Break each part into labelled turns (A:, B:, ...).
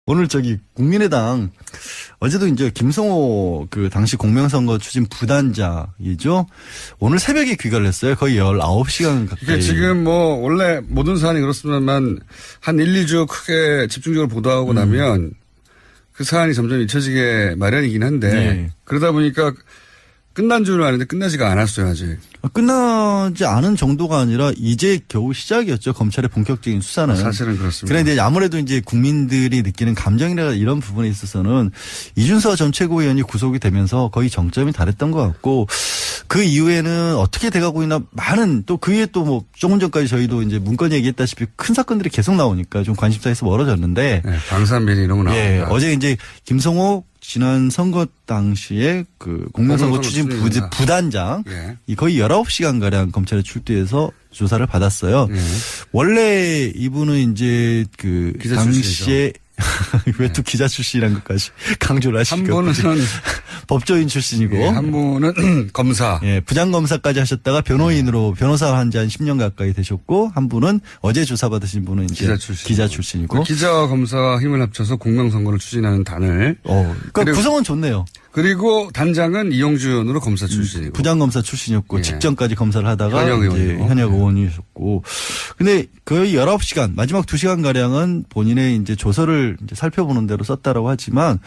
A: 오늘 국민의당 어제도 이제 김성호 당시 공명선거 추진 부단장이죠. 오늘 새벽에 귀가를 했어요. 거의 19시간 가까이.
B: 이게 지금 원래 모든 사안이 그렇습니다만 한 1, 2주 크게 집중적으로 보도하고 나면 그 사안이 점점 잊혀지게 마련이긴 한데
A: 네.
B: 그러다 보니까 끝난 줄은 아는데 끝나지가 않았어요, 아직.
A: 끝나지 않은 정도가 아니라 이제 겨우 시작이었죠. 검찰의 본격적인 수사는.
B: 사실은 그렇습니다.
A: 그런데 아무래도 이제 국민들이 느끼는 감정이나 이런 부분에 있어서는 이준서 전 최고위원이 구속이 되면서 거의 정점이 달했던 것 같고 그 이후에는 어떻게 돼가고 있나 많은 또 그 이후에 또 조금 전까지 저희도 이제 문건 얘기했다시피 큰 사건들이 계속 나오니까 좀 관심사에서 멀어졌는데.
B: 네, 방산비리 이런 거 나옵니다.
A: 예, 어제 이제 김성호 지난 선거 당시에 공명선거 추진 부단장 거의 19시간가량 검찰에 출두해서 조사를 받았어요. 원래 이분은 이제 당시에 왜 또 기자 출신이란 것까지 강조를 하시고.
B: 한 분은
A: 법조인 출신이고.
B: 예, 한 분은 검사.
A: 예, 부장검사까지 하셨다가 변호인으로 변호사 한 지 한 10년 가까이 되셨고 한 분은 어제 조사받으신 분은 이제 기자 출신이고.
B: 기자와 검사와 힘을 합쳐서 공명선거를 추진하는 단을.
A: 그러니까 구성은 좋네요.
B: 그리고 단장은 이용주 의원으로 검사 출신이고.
A: 부장검사 출신이었고 직전까지 검사를 하다가
B: 현역
A: 의원이셨고. 근데 거의 19시간 마지막 2시간 가량은 본인의 이제 조서를 이제 살펴보는 대로 썼다라고 하지만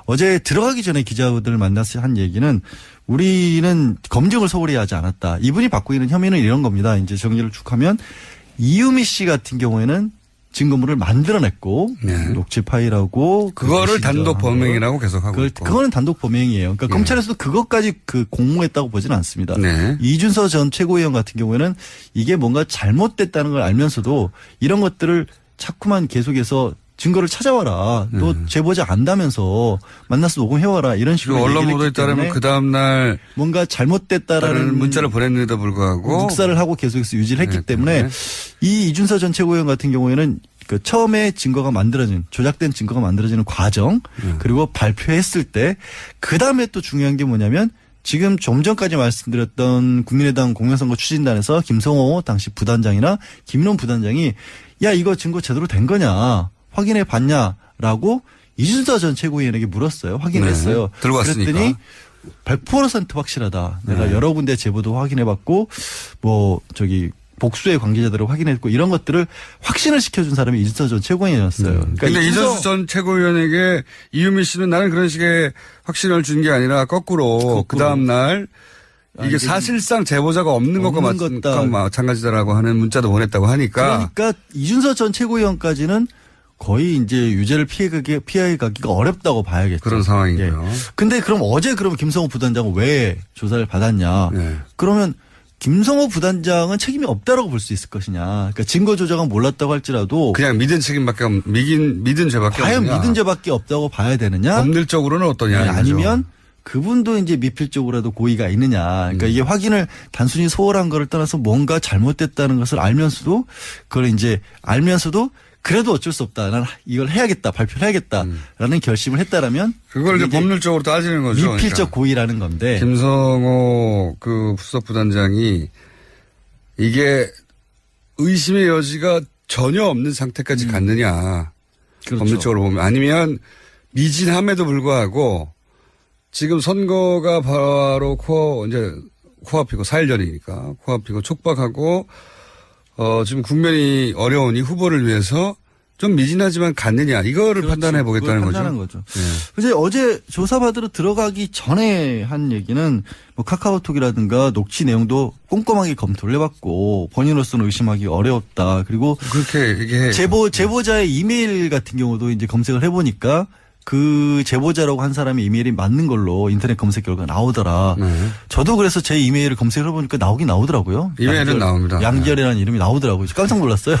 A: 어제 들어가기 전에 기자들을 만나서 한 얘기는 우리는 검증을 소홀히 하지 않았다. 이분이 받고 있는 혐의는 이런 겁니다. 이제 정리를 쭉 하면 이유미 씨 같은 경우에는 증거물을 만들어냈고 녹취 파일하고
B: 그거를 단독 범행이라고 계속하고 있고.
A: 그거는 단독 범행이에요. 그러니까 검찰에서도 그것까지 공모했다고 보지는 않습니다. 이준서 전 최고위원 같은 경우에는 이게 뭔가 잘못됐다는 걸 알면서도 이런 것들을 자꾸만 계속해서 증거를 찾아와라. 또 제보자 안다면서 만나서 녹음해와라. 이런 식으로
B: 언론 보도에 따르면 그 다음날
A: 뭔가 잘못됐다라는
B: 문자를 보냈는데도 불구하고
A: 묵살을 하고 계속해서 유지를 했기 때문에 이 이준서 전 최고위원 같은 경우에는 처음에 증거가 만들어진 조작된 증거가 만들어지는 과정 그리고 발표했을 때 그다음에 또 중요한 게 뭐냐면 지금 좀 전까지 말씀드렸던 국민의당 공명선거 추진단에서 김성호 당시 부단장이나 김인원 부단장이 야 이거 증거 제대로 된 거냐 확인해 봤냐라고 이준서 전 최고위원에게 물었어요. 확인했어요.
B: 들고 왔으니까.
A: 그랬더니 100% 확실하다. 내가 여러 군데 제보도 확인해 봤고 복수의 관계자들을 확인했고 이런 것들을 확신을 시켜준 사람이 이준서 전 최고위원이었어요.
B: 그러니까 이준서 전 최고위원에게 이유미 씨는 나는 그런 식의 확신을 준 게 아니라 거꾸로 그 다음 날 이게 사실상 제보자가 없는 것과 마찬가지다라고 하는 문자도 보냈다고 하니까.
A: 그러니까 이준서 전 최고위원까지는 거의 이제 유죄를 피해가기가 어렵다고 봐야겠죠.
B: 그런 상황이고요.
A: 근데 그럼 김성호 부단장은 왜 조사를 받았냐. 그러면 김성호 부단장은 책임이 없다라고 볼 수 있을 것이냐. 그러니까 증거 조작은 몰랐다고 할지라도
B: 그냥 믿은 책임밖에 믿은 죄밖에
A: 과연
B: 없느냐.
A: 믿은 죄밖에 없다고 봐야 되느냐.
B: 법률적으로는 어떠냐.
A: 아니면 그분도 이제 미필적으로라도 고의가 있느냐. 그러니까 이게 확인을 단순히 소홀한 거를 떠나서 뭔가 잘못됐다는 것을 알면서도 그걸 이제 알면서도 그래도 어쩔 수 없다. 난 이걸 해야겠다. 발표를 해야겠다라는 결심을 했다라면
B: 그걸 이제 법률적으로 따지는 거죠.
A: 미필적
B: 그러니까.
A: 고의라는 건데.
B: 김성호 수석부단장이 이게 의심의 여지가 전혀 없는 상태까지 갔느냐.
A: 그렇죠.
B: 법률적으로 보면. 아니면 미진함에도 불구하고 지금 선거가 바로 코앞이고 4일 전이니까 코앞이고 촉박하고 지금 국면이 어려우니 후보를 위해서 좀 미진하지만 갔느냐 이거를 판단해 보겠다는 거죠.
A: 이제 어제 조사받으러 들어가기 전에 한 얘기는 카카오톡이라든가 녹취 내용도 꼼꼼하게 검토를 해봤고 본인으로서는 의심하기 어렵다. 그리고
B: 그렇게 얘기해.
A: 제보자의 이메일 같은 경우도 이제 검색을 해보니까 그 제보자라고 한 사람의 이메일이 맞는 걸로 인터넷 검색 결과가 나오더라. 저도 그래서 제 이메일을 검색을 해보니까 나오긴 나오더라고요.
B: 이메일은 나옵니다.
A: 양결이라는 이름이 나오더라고요. 깜짝 놀랐어요.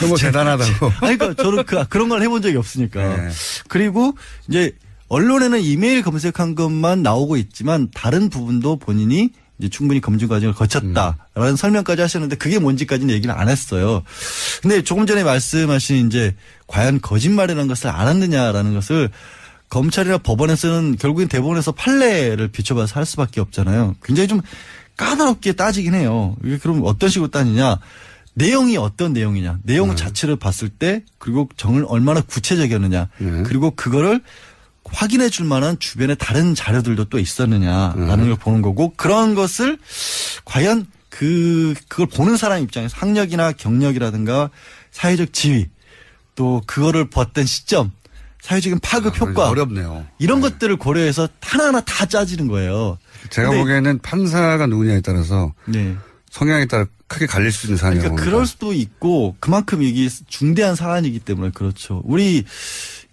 B: 너무 대단하다고.
A: 아니, 그러니까 저는 그런 걸 해본 적이 없으니까. 그리고 이제 언론에는 이메일 검색한 것만 나오고 있지만 다른 부분도 본인이 이제 충분히 검증 과정을 거쳤다라는 설명까지 하셨는데 그게 뭔지까지는 얘기를 안 했어요. 근데 조금 전에 말씀하신 이제 과연 거짓말이라는 것을 알았느냐라는 것을 검찰이나 법원에서는 결국엔 대법원에서 판례를 비춰봐서 할 수밖에 없잖아요. 굉장히 좀 까다롭게 따지긴 해요. 이게 그럼 어떤 식으로 따지냐. 내용이 어떤 내용이냐, 내용 자체를 봤을 때 그리고 정을 얼마나 구체적이었느냐, 그리고 그거를 확인해 줄 만한 주변에 다른 자료들도 또 있었느냐라는 걸 보는 거고, 그런 것을 과연 그걸 보는 사람 입장에서 학력이나 경력이라든가 사회적 지위, 또 그거를 봤던 시점, 사회적인 파급 효과,
B: 어렵네요.
A: 이런 것들을 고려해서 하나하나 다 짜지는 거예요.
B: 제가 보기에는 판사가 누구냐에 따라서
A: 네.
B: 성향에 따라 크게 갈릴 수 있는 사안이라고
A: 그러니까
B: 봅니다.
A: 그럴 수도 있고, 그만큼 이게 중대한 사안이기 때문에 그렇죠. 우리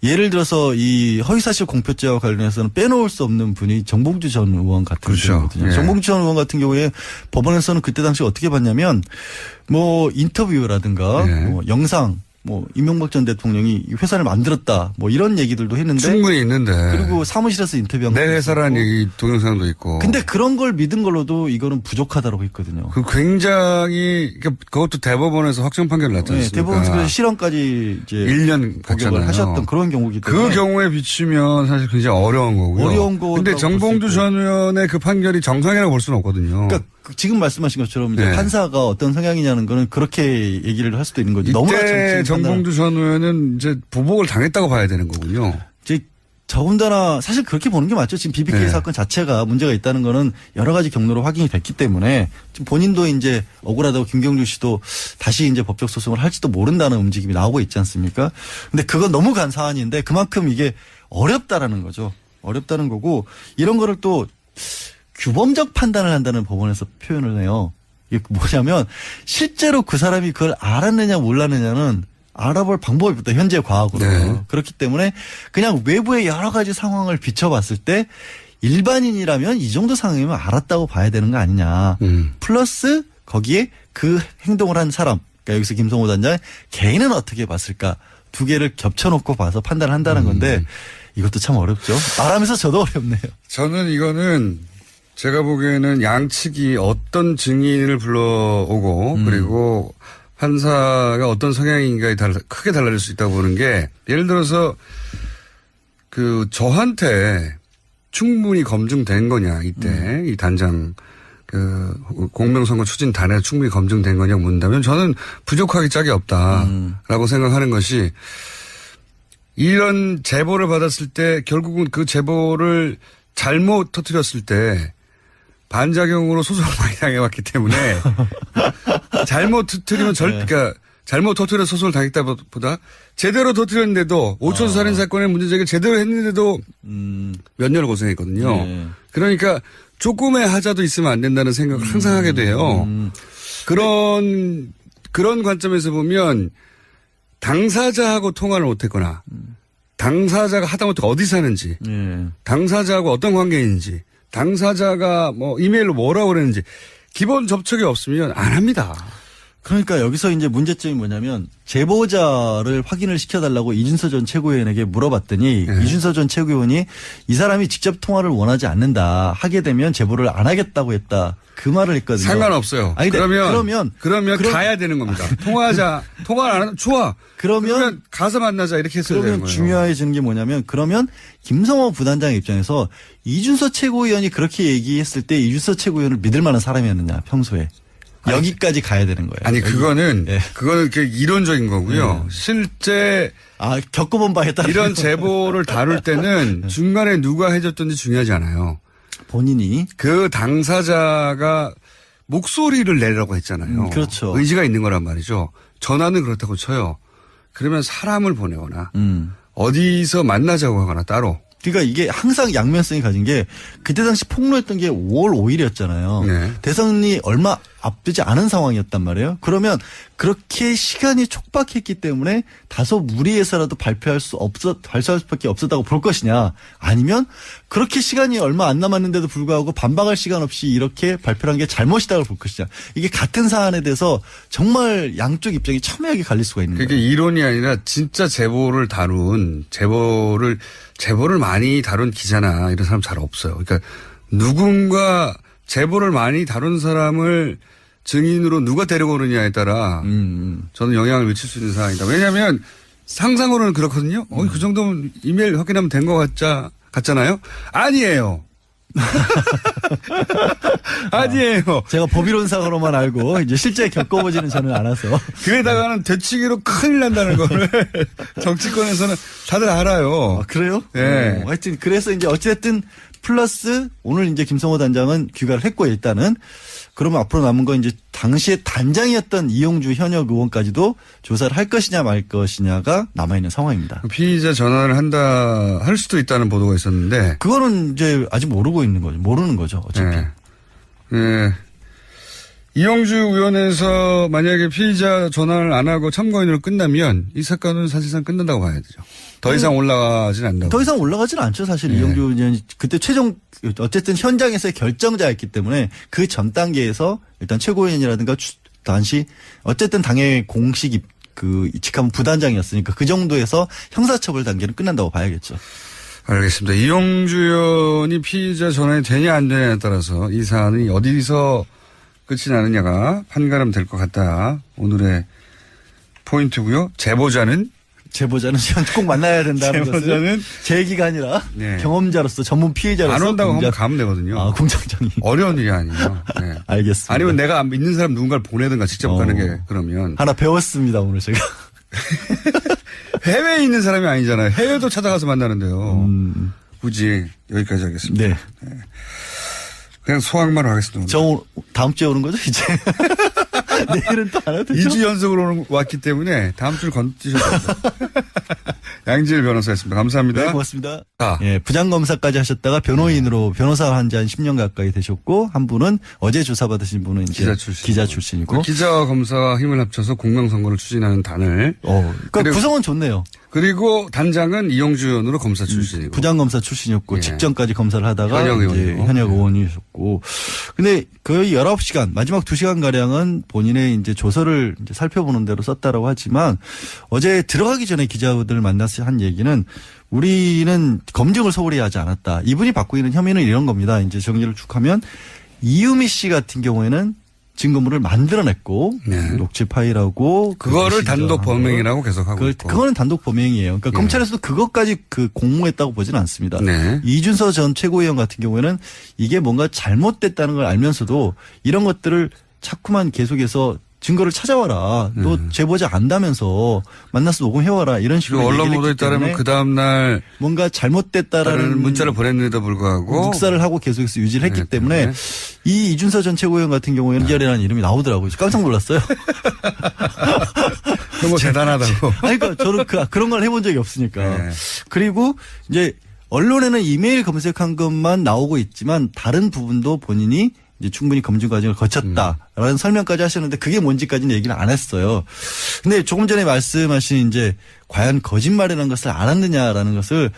A: 예를 들어서 이 허위사실 공표죄와 관련해서는 빼놓을 수 없는 분이 정봉주 전 의원 같은
B: 그렇죠.
A: 분이거든요.
B: 예.
A: 정봉주 전 의원 같은 경우에 법원에서는 그때 당시 어떻게 봤냐면, 뭐 인터뷰라든가
B: 예.
A: 뭐 영상, 뭐 이명박 전 대통령이 이 회사를 만들었다, 뭐 이런 얘기들도 했는데,
B: 충분히 있는데.
A: 그리고 사무실에서 인터뷰한
B: 내
A: 것도
B: 회사라는
A: 있었고.
B: 얘기 동영상도 있고.
A: 근데 그런 걸 믿은 걸로도 이거는 부족하다고 했거든요.
B: 그 굉장히 그것도 대법원에서 확정 판결을 났지
A: 네,
B: 않습니까?
A: 대법원에서 실형까지 이제
B: 1년
A: 복역을
B: 갔잖아요.
A: 하셨던 그런 경우기 때문에
B: 그 경우에 비추면 사실 굉장히 어려운 거고요.
A: 어려운 거라고
B: 근데
A: 볼
B: 정봉주
A: 수 있고.
B: 전 의원의 그 판결이 정상이라고 볼 수는 없거든요.
A: 그러니까 지금 말씀하신 것처럼 이제
B: 네.
A: 판사가 어떤 성향이냐는 거는 그렇게 얘기를 할 수도 있는 거죠. 너무나
B: 이때
A: 정치인
B: 정봉주 전 의원은 이제 보복을 당했다고 봐야 되는 거군요.
A: 이제 더군다나 사실 그렇게 보는 게 맞죠. 지금 BBK
B: 네.
A: 사건 자체가 문제가 있다는 거는 여러 가지 경로로 확인이 됐기 때문에 지금 본인도 이제 억울하다고 김경주 씨도 다시 이제 법적 소송을 할지도 모른다는 움직임이 나오고 있지 않습니까? 근데 그건 너무 간 사안인데 그만큼 이게 어렵다라는 거죠. 어렵다는 거고, 이런 거를 또 규범적 판단을 한다는 법원에서 표현을 해요. 이게 뭐냐면 실제로 그 사람이 그걸 알았느냐 몰랐느냐는 알아볼 방법이 없다. 현재 과학으로.
B: 네.
A: 그렇기 때문에 그냥 외부의 여러 가지 상황을 비춰봤을 때 일반인이라면 이 정도 상황이면 알았다고 봐야 되는 거 아니냐. 플러스 거기에 그 행동을 한 사람, 그러니까 여기서 김성호 단장의 개인은 어떻게 봤을까. 두 개를 겹쳐놓고 봐서 판단을 한다는 건데 이것도 참 어렵죠. 말하면서 저도 어렵네요.
B: 저는 이거는 제가 보기에는 양측이 어떤 증인을 불러오고 그리고 판사가 어떤 성향인가에 크게 달라질 수 있다고 보는 게, 예를 들어서 그 저한테 충분히 검증된 거냐 이때 이 단장 그 공명선거 추진단에 충분히 검증된 거냐 묻는다면 저는 부족하기 짝이 없다라고 생각하는 것이, 이런 제보를 받았을 때 결국은 그 제보를 잘못 터뜨렸을 때 반작용으로 소송을 많이 당해왔기 때문에 잘못 터뜨리면 그러니까 잘못 터뜨려 소송을 당했다보다 제대로 터뜨렸는데도 5천 살인 사건의 문제제기를 제대로 했는데도 몇 년을 고생했거든요.
A: 네.
B: 그러니까 조금의 하자도 있으면 안 된다는 생각을 항상 하게 돼요. 그런 관점에서 보면 당사자하고 통화를 못했거나 당사자가 하다못해 어디 사는지,
A: 예.
B: 당사자하고 어떤 관계인지, 당사자가 뭐 이메일로 뭐라고 그랬는지 기본 접촉이 없으면 안 합니다.
A: 그러니까 여기서 이제 문제점이 뭐냐면 제보자를 확인을 시켜달라고 이준서 전 최고위원에게 물어봤더니 이준서 전 최고위원이 이 사람이 직접 통화를 원하지 않는다. 하게 되면 제보를 안 하겠다고 했다. 그 말을 했거든요.
B: 상관없어요.
A: 아니,
B: 그러면 가야 되는 겁니다. 통화를 안 하면 좋아. 그러면 가서 만나자 이렇게 했어야 되는
A: 그러면
B: 거예요.
A: 중요해지는 게 뭐냐면, 그러면 김성호 부단장 입장에서 이준서 최고위원이 그렇게 얘기했을 때 이준서 최고위원을 믿을 만한 사람이었느냐 평소에. 여기까지 가야 되는 거예요.
B: 아니 그거는
A: 네.
B: 이렇게 이론적인 거고요. 실제
A: 겪어본 바에 따라
B: 이런 제보를 다룰 때는 중간에 누가 해줬든지 중요하지 않아요.
A: 본인이
B: 그 당사자가 목소리를 내라고 했잖아요.
A: 그렇죠.
B: 의지가 있는 거란 말이죠. 전화는 그렇다고 쳐요. 그러면 사람을 보내거나 어디서 만나자고 하거나 따로.
A: 그러니까 이게 항상 양면성이 가진 게, 그때 당시 폭로했던 게 5월 5일이었잖아요.
B: 네.
A: 대선이 얼마 앞두지 않은 상황이었단 말이에요. 그러면 그렇게 시간이 촉박했기 때문에 다소 무리해서라도 발표할 수밖에 없었다고 볼 것이냐, 아니면 그렇게 시간이 얼마 안 남았는데도 불구하고 반박할 시간 없이 이렇게 발표한 게 잘못이다고 볼 것이냐. 이게 같은 사안에 대해서 정말 양쪽 입장이 첨예하게 갈릴 수가 있는
B: 그게
A: 거예요.
B: 이론이 아니라 진짜 제보를 많이 다룬 기자나 이런 사람 잘 없어요. 그러니까 누군가 제보를 많이 다룬 사람을 증인으로 누가 데리고 오느냐에 따라 저는 영향을 미칠 수 있는 상황이다. 왜냐하면 상상으로는 그렇거든요. 그 정도면 이메일 확인하면 된 것 같잖아요. 아니에요. 아니에요.
A: 제가 법이론상으로만 알고 이제 실제 겪어보지는 저는 않아서.
B: 그러다가는 되치기로 큰일 난다는 거를 정치권에서는 다들 알아요.
A: 아, 그래요?
B: 네.
A: 하여튼 그래서 이제 어찌됐든 플러스 오늘 이제 김성호 단장은 귀가를 했고 일단은 그러면 앞으로 남은 건 이제 당시에 단장이었던 이용주 현역 의원까지도 조사를 할 것이냐 말 것이냐가 남아있는 상황입니다.
B: 피의자 전환을 할 수도 있다는 보도가 있었는데.
A: 그거는 이제 아직 모르는 거죠. 어차피.
B: 네. 네. 이용주 의원에서 만약에 피의자 전환을 안 하고 참고인으로 끝나면 이 사건은 사실상 끝난다고 봐야 되죠. 더 이상 올라가진 않는다고.
A: 더 이상 올라가지는 않죠. 사실 이용주 의원이 그때 어쨌든 현장에서의 결정자였기 때문에 그 전 단계에서 일단 최고위원이라든가 당시 어쨌든 당의 공식 직함은 부단장이었으니까 그 정도에서 형사처벌 단계는 끝난다고 봐야겠죠.
B: 알겠습니다. 이용주 의원이 피의자 전환이 되냐 안 되냐에 따라서 이 사안이 어디서 끝이 나느냐가 판가름 될 것 같다. 오늘의 포인트고요. 제보자는
A: 꼭 만나야 된다는
B: 제보자는
A: 것을 제 얘기가 아니라
B: 네.
A: 경험자로서 전문 피의자로서
B: 안 온다고 하면 가면 되거든요.
A: 아, 공장장이.
B: 어려운 일이 아니에요. 네.
A: 알겠습니다.
B: 아니면 내가 믿는 사람 누군가를 보내든가 직접 가는 게 그러면.
A: 하나 배웠습니다, 오늘 제가.
B: 해외에 있는 사람이 아니잖아요. 해외도 찾아가서 만나는데요. 굳이 여기까지 하겠습니다.
A: 네.
B: 네. 그냥 소확말로 하겠습니다.
A: 저 다음 주에 오는 거죠, 이제? 내일은 또 안 와도 되죠?
B: 2주 연속으로 왔기 때문에 다음 주를 건드셔야 됩니다. 양지일 변호사였습니다. 감사합니다.
A: 네, 고맙습니다.
B: 아.
A: 예, 부장검사까지 하셨다가 변호인으로 변호사 한 지 한 10년 가까이 되셨고, 한 분은 어제 조사받으신 분은 이제 기자 출신이고.
B: 기자와 검사와 힘을 합쳐서 공명선거를 추진하는 단을.
A: 그러니까 구성은 좋네요.
B: 그리고 단장은 이용주 의원으로 검사 출신이고.
A: 부장검사 출신이었고,
B: 예.
A: 직전까지 검사를 하다가 현역 의원이셨고. 근데 거의 19시간, 마지막 2시간가량은 본인의 이제 조서를 이제 살펴보는 대로 썼다라고 하지만 어제 들어가기 전에 기자들 만나서 한 얘기는 우리는 검증을 소홀히 하지 않았다. 이분이 받고 있는 혐의는 이런 겁니다. 이제 정리를 쭉 하면 이유미 씨 같은 경우에는 증거물을 만들어냈고
B: 네.
A: 녹취 파일하고
B: 그거를 단독 범행이라고 계속하고 있고.
A: 그거는 단독 범행이에요. 그러니까 검찰에서도 그것까지 공모했다고 보지는 않습니다.
B: 네.
A: 이준서 전 최고위원 같은 경우에는 이게 뭔가 잘못됐다는 걸 알면서도 이런 것들을 자꾸만 계속해서 증거를 찾아와라. 너 제보자 안다면서 만나서 녹음해와라. 이런 식으로
B: 언론 보도에 따르면 그 다음날
A: 뭔가 잘못됐다라는
B: 문자를 보냈는데도 불구하고
A: 묵살을 하고 계속해서 유지를 했기 때문에
B: 네.
A: 이 이준서 전 최고위원 같은 경우에는 이절이라는 이름이 나오더라고요. 깜짝 놀랐어요.
B: 너무 대단하다고.
A: 아니, 그러니까 저는 그런 걸 해본 적이 없으니까.
B: 네.
A: 그리고 이제 언론에는 이메일 검색한 것만 나오고 있지만 다른 부분도 본인이 이제 충분히 검증 과정을 거쳤다라는 설명까지 하셨는데 그게 뭔지까지는 얘기를 안 했어요. 근데 조금 전에 말씀하신 이제 과연 거짓말이라는 것을 알았느냐라는 것을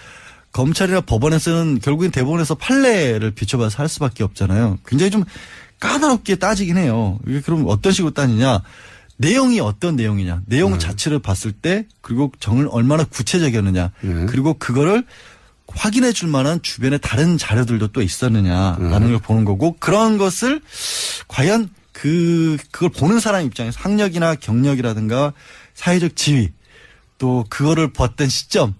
A: 검찰이나 법원에서는 결국엔 대법원에서 판례를 비춰봐서 할 수밖에 없잖아요. 굉장히 좀 까다롭게 따지긴 해요. 이게 그럼 어떤 식으로 따지냐. 내용이 어떤 내용이냐. 내용 자체를 봤을 때 그리고 정을 얼마나 구체적이었느냐. 그리고 그거를 확인해 줄 만한 주변에 다른 자료들도 또 있었느냐라는 걸 보는 거고 그런 것을 과연 그걸 보는 사람 입장에서 학력이나 경력이라든가 사회적 지위 또 그거를 봤던 시점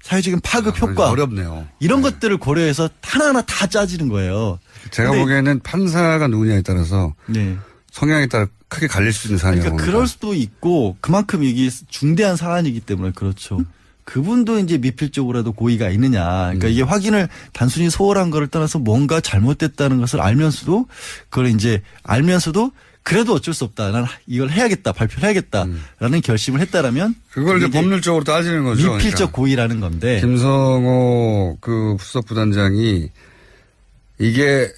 A: 사회적인 파급 효과
B: 어렵네요.
A: 이런 것들을 고려해서 하나하나 다 짜지는 거예요.
B: 제가 보기에는 판사가 누구냐에 따라서
A: 네.
B: 성향에 따라 크게 갈릴 수 있는 사안이라고
A: 그러니까 그럴 수도 있고 그만큼 이게 중대한 사안이기 때문에 그렇죠. 그분도 이제 미필적으로라도 고의가 있느냐. 그러니까 이게 확인을 단순히 소홀한 거를 떠나서 뭔가 잘못됐다는 것을 알면서도 그걸 이제 알면서도 그래도 어쩔 수 없다. 난 이걸 해야겠다. 발표를 해야겠다라는 결심을 했다라면
B: 그걸 이제 법률적으로 따지는 거죠.
A: 미필적
B: 그러니까.
A: 고의라는 건데.
B: 김성호 그 수석부단장이 이게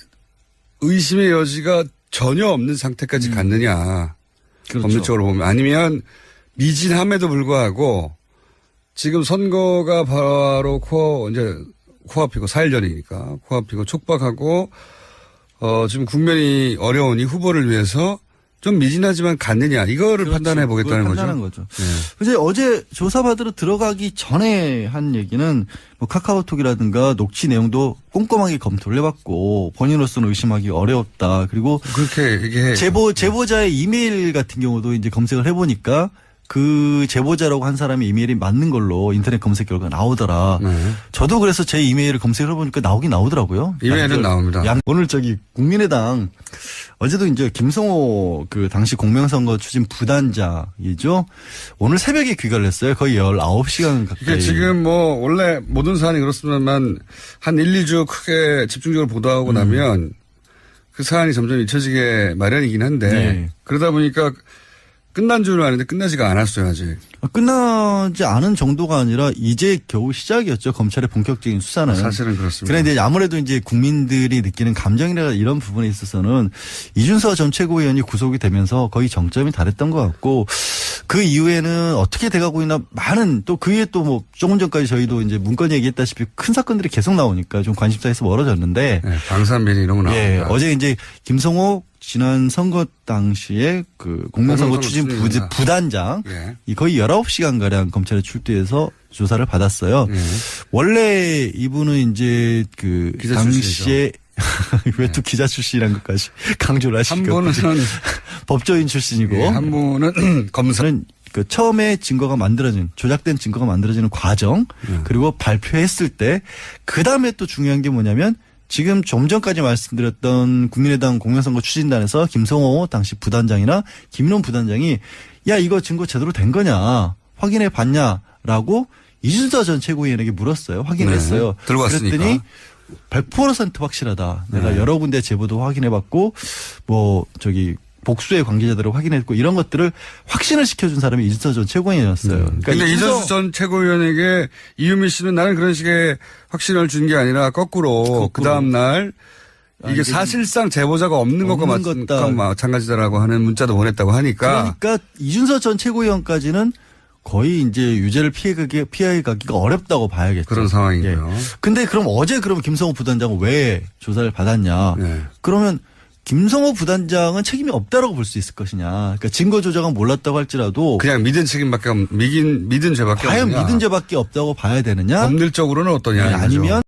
B: 의심의 여지가 전혀 없는 상태까지 갔느냐.
A: 그렇죠.
B: 법률적으로 보면 아니면 미진함에도 불구하고 지금 선거가 바로 코앞이고 4일 전이니까 코앞이고 촉박하고 지금 국면이 어려우니 후보를 위해서 좀 미진하지만 갔느냐 이거를
A: 그렇죠.
B: 판단해 보겠다는 거죠.
A: 판단한 거죠.
B: 네.
A: 이제 어제 조사받으러 들어가기 전에 한 얘기는 뭐 카카오톡이라든가 녹취 내용도 꼼꼼하게 검토를 해봤고 본인으로서는 의심하기 어렵다. 그리고
B: 그렇게 얘기해.
A: 제보자의 이메일 같은 경우도 이제 검색을 해보니까 그 제보자라고 한 사람의 이메일이 맞는 걸로 인터넷 검색 결과가 나오더라. 저도 그래서 제 이메일을 검색을 해보니까 나오긴 나오더라고요.
B: 이메일은 나옵니다.
A: 오늘 국민의당 어제도 이제 김성호 그 당시 공명선거 추진 부단장이죠. 오늘 새벽에 귀가를 했어요. 거의 19시간 가까이.
B: 이게 지금 뭐 원래 모든 사안이 그렇습니다만 한 1, 2주 크게 집중적으로 보도하고 나면 그 사안이 점점 잊혀지게 마련이긴 한데
A: 네.
B: 그러다 보니까 끝난 줄 아는데 끝나지가 않았어요 아직.
A: 끝나지 않은 정도가 아니라 이제 겨우 시작이었죠. 검찰의 본격적인 수사는.
B: 사실은 그렇습니다.
A: 그런데 아무래도 이제 국민들이 느끼는 감정이나 이런 부분에 있어서는 이준서 전 최고위원이 구속이 되면서 거의 정점이 달했던 것 같고 그 이후에는 어떻게 돼가고 있나 많은 또 그 이후에 또 뭐 조금 전까지 저희도 이제 문건 얘기했다시피 큰 사건들이 계속 나오니까 좀 관심사에서 멀어졌는데.
B: 네, 방산비리 이런 거 나옵니다.
A: 예, 어제 이제 김성호 지난 선거 당시에 그 공명선거 추진 부단장 이 거의 19시간가량 검찰에 출두해서 조사를 받았어요. 원래 이분은 이제 그
B: 기자
A: 당시에 왜 또 기자 출신이란 것까지 강조를 하시고
B: 한 분은
A: 법조인 출신이고
B: 한 분은 검사는
A: 그 처음에 증거가 만들어진 조작된 증거가 만들어지는 과정 그리고 발표했을 때 그다음에 또 중요한 게 뭐냐면 지금 좀 전까지 말씀드렸던 국민의당 공명선거 추진단에서 김성호 당시 부단장이나 김인원 부단장이 야 이거 증거 제대로 된 거냐 확인해 봤냐라고 이준서 전 최고위원에게 물었어요. 확인했어요.
B: 네, 들고 왔으니까.
A: 그랬더니 100% 확실하다. 내가 여러 군데 제보도 확인해봤고 뭐 저기 복수의 관계자들을 확인했고 이런 것들을 확신을 시켜준 사람이 이준서 전 최고위원이었어요.
B: 그러니까 이준서 전 최고위원에게 이유미 씨는 나는 그런 식의 확신을 준 게 아니라 거꾸로 그 다음 날 이게 사실상 제보자가 없는 것과 마찬가지다라고 하는 문자도 보냈다고 하니까.
A: 그러니까 이준서 전 최고위원까지는 거의 이제 유죄를 피해 가기가 어렵다고 봐야겠죠.
B: 그런 상황이고요.
A: 예. 근데 그럼 어제 그럼 김성호 부단장은 왜 조사를 받았냐?
B: 네.
A: 그러면 김성호 부단장은 책임이 없다라고 볼 수 있을 것이냐. 그러니까 증거 조작은 몰랐다고 할지라도
B: 그냥 믿은 책임밖에 믿은 죄밖에
A: 과연
B: 없느냐.
A: 믿은 죄밖에 없다고 봐야 되느냐?
B: 법률적으로는 어떠냐.
A: 아니면